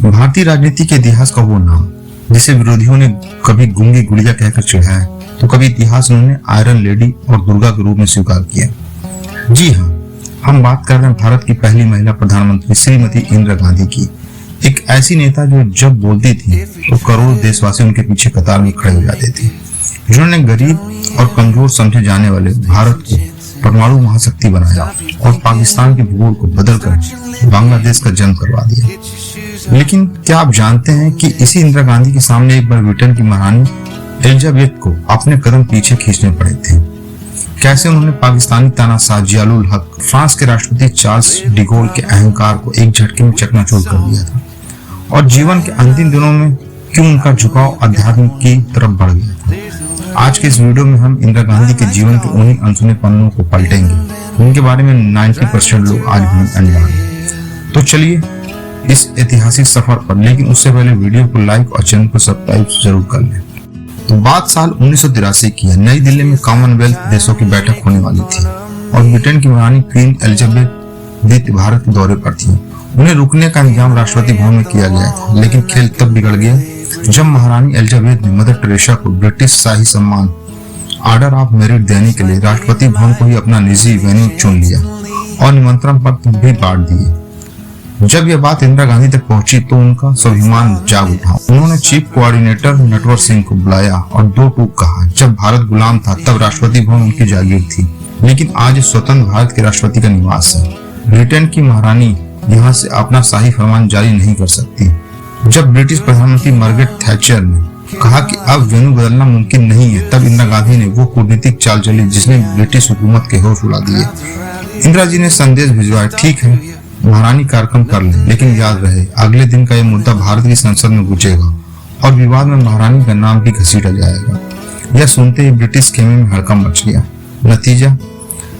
भारतीय राजनीति के इतिहास का वो नाम जिसे विरोधियों ने कभी गूंगी गुड़िया कहकर चिढ़ाया तो कभी इतिहास उन्होंने आयरन लेडी और दुर्गा के रूप में स्वीकार किया। जी हाँ, हम बात कर रहे हैं भारत की पहली महिला प्रधानमंत्री श्रीमती इंदिरा गांधी की। एक ऐसी नेता जो जब बोलती थी तो करोड़ों देशवासी उनके पीछे कतार में खड़े हो जाते थे, जिन्होंने गरीब और कमजोर समझे जाने वाले भारत को परमाणु महाशक्ति बनाया और पाकिस्तान के भूगोल को बदलकर बांग्लादेश का जन्म करवा दिया। लेकिन क्या आप जानते हैं कि इसी इंदिरा गांधी के सामने एक बार ब्रिटेन की महारानी एलिजाबेथ को अपने कदम पीछे खींचने पड़े थे। कैसे उन्होंने पाकिस्तानी तानाशाह जियाउल हक, फ्रांस के राष्ट्रपति चार्ल्स डिगोल के अहंकार को एक झटके में चकनाचूर कर दिया था और जीवन के अंतिम दिनों में क्यों उनका झुकाव अध्यात्म की तरफ बढ़ गया था। आज के इस वीडियो में हम इंदिरा गांधी के जीवन के उन्हीं अनसुने पन्नों को पलटेंगे उनके बारे में 90% लोग आज भी अनजान हैं। तो चलिए इस ऐतिहासिक सफर पर, लेकिन उससे पहले वीडियो को लाइक और चैनल को सब्सक्राइब जरूर कर लें। तो बात साल 1983 की है। नई दिल्ली में कॉमनवेल्थ देशों की बैठक होने वाली थी और ब्रिटेन की महारानी क्वीन एलिजाबेथ द्वितीय भारत के दौरे पर थी। उन्हें रुकने का इंतजाम राष्ट्रपति भवन में किया गया था, लेकिन खेल तब बिगड़ गया जब महारानी एलिजाबेथ ने मदर टेरेसा को ब्रिटिश शाही सम्मान ऑर्डर ऑफ मेरिट देने के लिए राष्ट्रपति भवन को ही अपना निजी वेन्यू चुन लिया और निमंत्रण पत्र भी बांट दिए। जब यह बात इंदिरा गांधी तक पहुंची तो उनका स्वाभिमान जाग उठा। उन्होंने चीफ कोऑर्डिनेटर नटवर सिंह को बुलाया और दो टूक कहा। जब भारत गुलाम था तब राष्ट्रपति भवन उनकी जागीर थी, लेकिन आज स्वतंत्र भारत के राष्ट्रपति का निवास है। ब्रिटेन की महारानी यहाँ से अपना शाही फरमान जारी नहीं कर सकती। जब ब्रिटिश प्रधानमंत्री मार्गरेट थैचर ने कहा कि अब वेन्यू बदलना मुमकिन नहीं है, तब इंदिरा गांधी ने वो कूटनीतिक चाल चली जिसने ब्रिटिश हुकूमत के होश उड़ा दिए। इंदिरा जी ने संदेश भिजवाया, ठीक है महारानी कार्यक्रम कर ले, लेकिन याद रहे अगले दिन का यह मुद्दा भारत की संसद में गुंजेगा और विवाद में महारानी का नाम भी घसीटा जाएगा। यह सुनते ही ब्रिटिश खेमे में हड़कंप मच गया।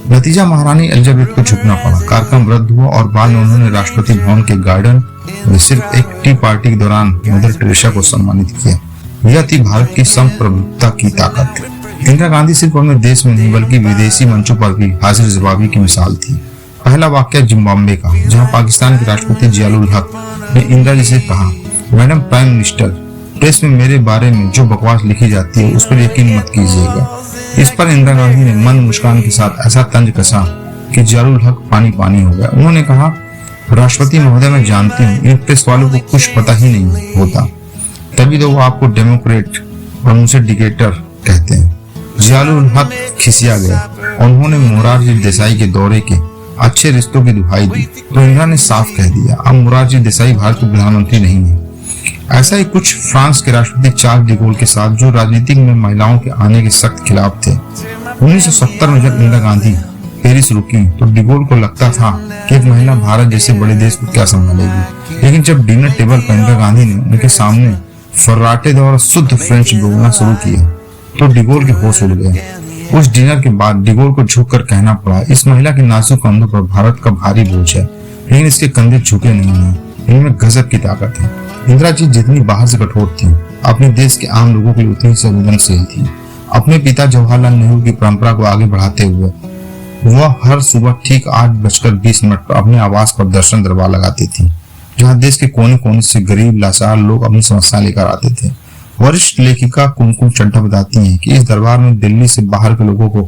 नतीजा महारानी एलिजाबेथ को झुकना पड़ा। कार्यक्रम रद्द हुआ और बाद में उन्होंने राष्ट्रपति भवन के गार्डन में सिर्फ एक टी पार्टी के दौरान मदर टेरेसा को सम्मानित किया। यह थी भारत की संप्रभुता की ताकत। इंदिरा गांधी सिर्फ अपने देश में नहीं बल्कि विदेशी मंचों पर भी हाजिर जवाबी की मिसाल थी। पहला वाक्य जिम्बाब्वे का, जहां पाकिस्तान के राष्ट्रपति जियाउल हक ने इंदिरा जी से कहा, मैडम प्राइम मिनिस्टर, प्रेस में मेरे बारे में जो बकवास लिखी जाती है उस पर यकीन मत कीजिएगा। इस पर इंदिरा गांधी ने मंद मुस्कान के साथ ऐसा तंज कसा कि जियाउल हक पानी पानी हो गया। उन्होंने कहा, राष्ट्रपति महोदय, मैं जानती हूँ इन प्रेस वालों को कुछ पता ही नहीं होता, तभी तो वो आपको डेमोक्रेट और मुझे डिक्टेटर कहते हैं। जियाउल हक खिसिया गया और उन्होंने मोरारजी देसाई के दौरे के अच्छे रिश्तों की दुहाई दी तो इंदिरा ने साफ कह दिया, अब मोरारजी देसाई भारत के प्रधानमंत्री नहीं है। ऐसा ही कुछ फ्रांस के राष्ट्रपति चार्ल्स डिगोल के साथ, जो राजनीति में महिलाओं के आने के सख्त खिलाफ थे। 1970 में जब इंदिरा गांधी पेरिस रुकी तो डिगोल को लगता था कि एक महिला भारत जैसे बड़े देश को क्या संभालेगी, लेकिन जब डिनर टेबल पर इंदिरा गांधी ने उनके सामने फर्राटेदार और शुद्ध फ्रेंच बोलना शुरू किया तो डिगोल के होश उड़ गए। उस डिनर के बाद डिगोल को झुककर कहना पड़ा, इस महिला के नाजुक कंधों पर भारत का भारी बोझ है, लेकिन इसके कंधे झुके नहीं हैं, इनमें गजब की ताकत है। इंदिरा जी जितनी बाहर से कठोर थी, अपने देश के आम लोगों के लिए उतनी संवेदनशील थी। अपने पिता जवाहरलाल नेहरू की परंपरा को आगे बढ़ाते हुए वह हर सुबह ठीक 8:20 पर अपने आवास पर दर्शन दरबार लगाती थी, जहां देश के कोने कोने से गरीब लाचार लोग अपनी समस्याएं लेकर आते थे। वरिष्ठ लेखिका कुमकुम चड्ढा बताती हैं कि इस दरबार में दिल्ली से बाहर के लोगों को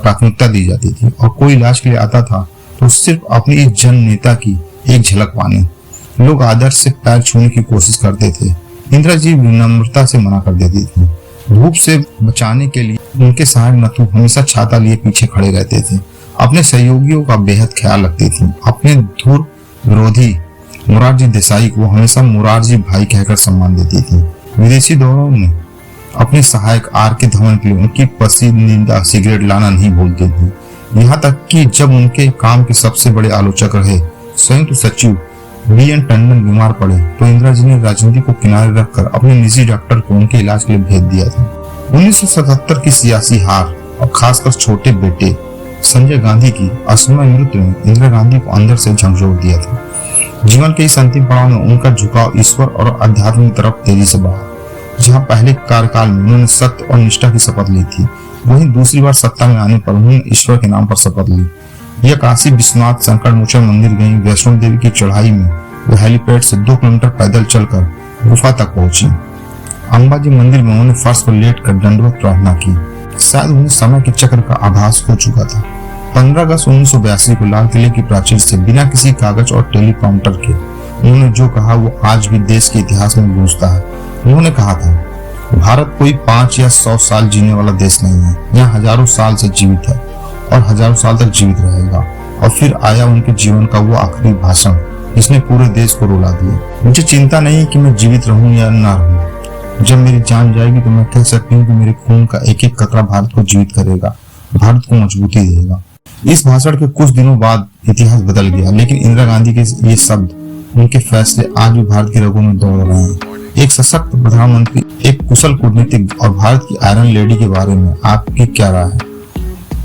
प्राथमिकता दी जाती थी और कोई इलाज के लिए आता था तो सिर्फ अपनी इस जन नेता की एक झलक पाने। लोग आदर से पैर छूने की कोशिश करते थे। इंदिरा जी विनम्रता से मना कर देती थी। धूप से बचाने के लिए उनके सहायक नथु हमेशा छाता लिए पीछे खड़े रहते थे। अपने सहयोगियों का बेहद ख्याल रखती थी। अपने धुर विरोधी मोरारजी देसाई को हमेशा मोरारजी भाई कहकर सम्मान देती थी। विदेशी दौरों में अपने सहायक आर के धवन के लिए उनकी पसंदीदा सिगरेट लाना नहीं भूलती थी। यहाँ तक कि जब उनके काम के सबसे बड़े आलोचक रहे संयुक्त सचिव BN टंडन बीमार पड़े तो इंदिरा जी ने राजनीति को किनारे रखकर अपने निजी डॉक्टर को उनके इलाज के लिए भेज दिया था। 1977 की सियासी हार और खासकर छोटे बेटे संजय गांधी की असमय मृत्यु ने इंदिरा गांधी को अंदर से झकझोर दिया था। जीवन के इस अंतिम पड़ाव में उनका झुकाव ईश्वर और अध्यात्म की तरफ तेजी से बढ़ा। जहां पहले कार्यकाल में उन्होंने सत्य और निष्ठा की शपथ ली थी, वहीं दूसरी बार सत्ता में आने पर उन्होंने ईश्वर के नाम पर शपथ ली। यह काशी विश्वनाथ संकट मोचन मंदिर गई, वैष्णो देवी की चढ़ाई में वो हेलीपैड से 2 किलोमीटर पैदल चलकर गुफा तक पहुंची। अंबाजी मंदिर में उन्होंने फर्श पर लेट कर दंडवत प्रार्थना की। शायद उन्हें समय के चक्र का आभास हो चुका था। 15 अगस्त 1982 को लाल किले की प्राचीर से बिना किसी कागज और टेलीप्रॉम्प्टर के उन्होंने जो कहा वो आज भी देश के इतिहास में गूंजता है। उन्होंने कहा था, भारत कोई 5 या 100 साल जीने वाला देश नहीं है, यह हजारों साल से जीवित है और हजारों साल तक जीवित रहेगा। और फिर आया उनके जीवन का वो आखिरी भाषण जिसने पूरे देश को रुला दिया। मुझे चिंता नहीं है कि मैं जीवित रहूं या ना रहूं। जब मेरी जान जाएगी तो मैं कह सकती हूँ कि मेरे खून का एक एक कतरा भारत को जीवित करेगा, भारत को मजबूती देगा। इस भाषण के कुछ दिनों बाद इतिहास बदल गया, लेकिन इंदिरा गांधी के ये शब्द, उनके फैसले आज भी भारत की रगों में दौड़ रहे हैं। एक सशक्त प्रधानमंत्री, एक कुशल कूटनीतिक और भारत की आयरन लेडी के बारे में आपकी क्या राय है?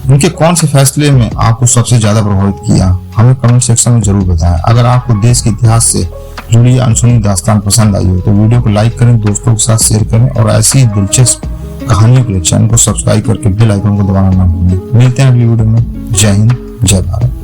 उनके कौन से फैसले में आपको सबसे ज्यादा प्रभावित किया? हमें कमेंट सेक्शन में जरूर बताएं। अगर आपको देश के इतिहास से जुड़ी अनसुनी दास्तान पसंद आई हो तो वीडियो को लाइक करें, दोस्तों के साथ शेयर करें और ऐसी ही दिलचस्प कहानियों के लिए चैनल को सब्सक्राइब करके बेल आइकन को दबाना ना भूलें। मिलते हैं अगली वीडियो में। जय हिंद, जय भारत।